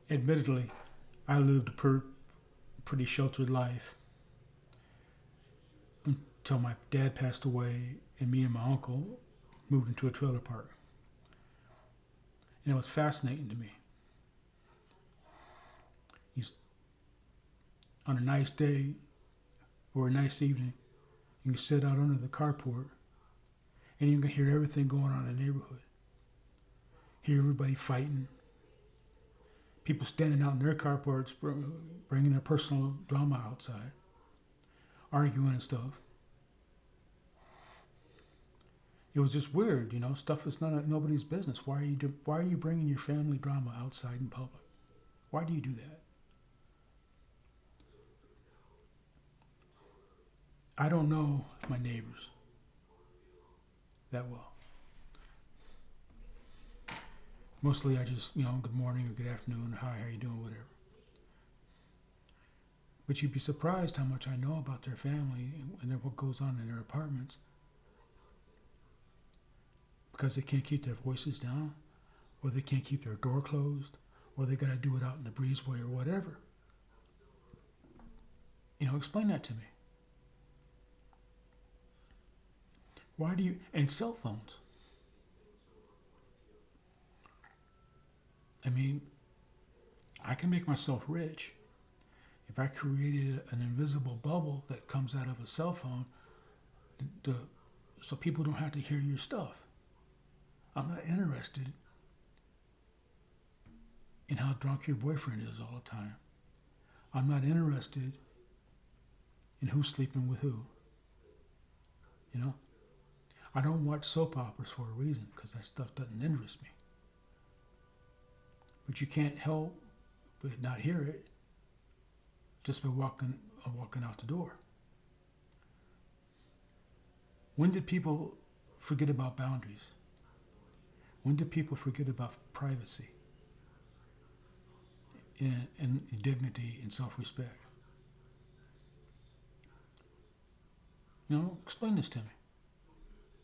admittedly, I lived a pretty sheltered life until my dad passed away and me and my uncle moved into a trailer park. And it was fascinating to me. You, on a nice day or a nice evening, you can sit out under the carport and you can hear everything going on in the neighborhood. Hear everybody fighting. People standing out in their carports, bringing their personal drama outside, arguing and stuff. It was just weird, you know. Stuff is nobody's business. Why are you bringing your family drama outside in public? Why do you do that? I don't know my neighbors that well. Mostly I just, good morning or good afternoon, hi, how you doing, whatever. But you'd be surprised how much I know about their family and what goes on in their apartments. Because they can't keep their voices down, or they can't keep their door closed, or they gotta do it out in the breezeway or whatever. Explain that to me. Why do you, and cell phones. I mean, I can make myself rich if I created an invisible bubble that comes out of a cell phone so people don't have to hear your stuff. I'm not interested in how drunk your boyfriend is all the time. I'm not interested in who's sleeping with who. I don't watch soap operas for a reason, because that stuff doesn't interest me. But you can't help but not hear it just by walking out the door. When did people forget about boundaries? When did people forget about privacy and dignity and self-respect? Explain this to me.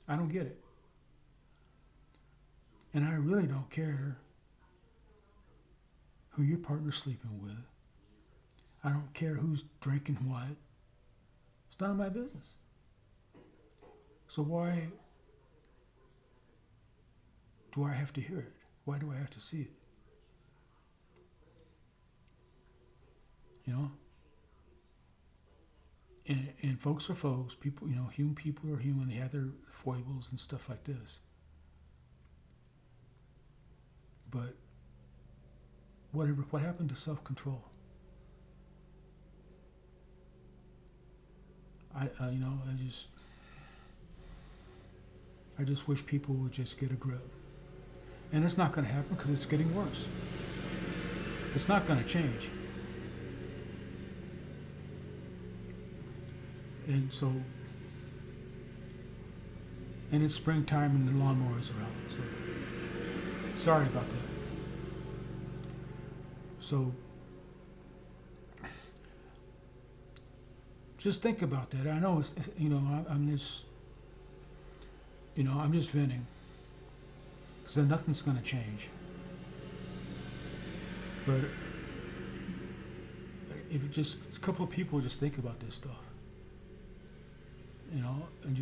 I don't get it. And I really don't care who your partner's sleeping with. I don't care who's drinking what. It's none of my business. So why do I have to hear it? Why do I have to see it? And folks are folks. People, human people are human. They have their foibles and stuff like this. But what happened to self-control? I just wish people would just get a grip. And it's not going to happen because it's getting worse. It's not going to change. And it's springtime and the lawnmowers are out. So sorry about that. So just think about that. I know I'm just venting, because then nothing's going to change. But if just a couple of people just think about this stuff, and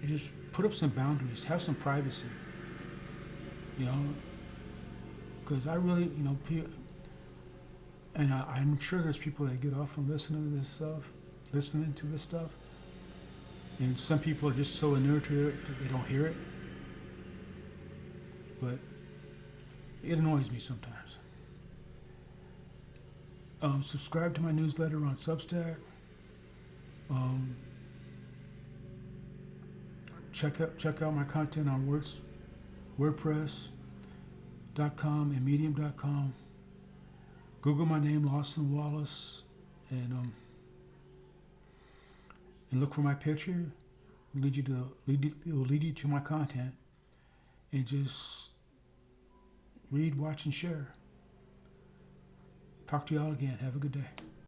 just put up some boundaries, have some privacy, because I really, and I'm sure there's people that get off from listening to this stuff, and some people are just so inured to it that they don't hear it, but it annoys me sometimes. Subscribe to my newsletter on Substack. Check out my content on WordPress.com and Medium.com. Google my name, Lawson Wallace, and look for my picture. It'll lead you to my content, and just read, watch, and share. Talk to y'all again. Have a good day.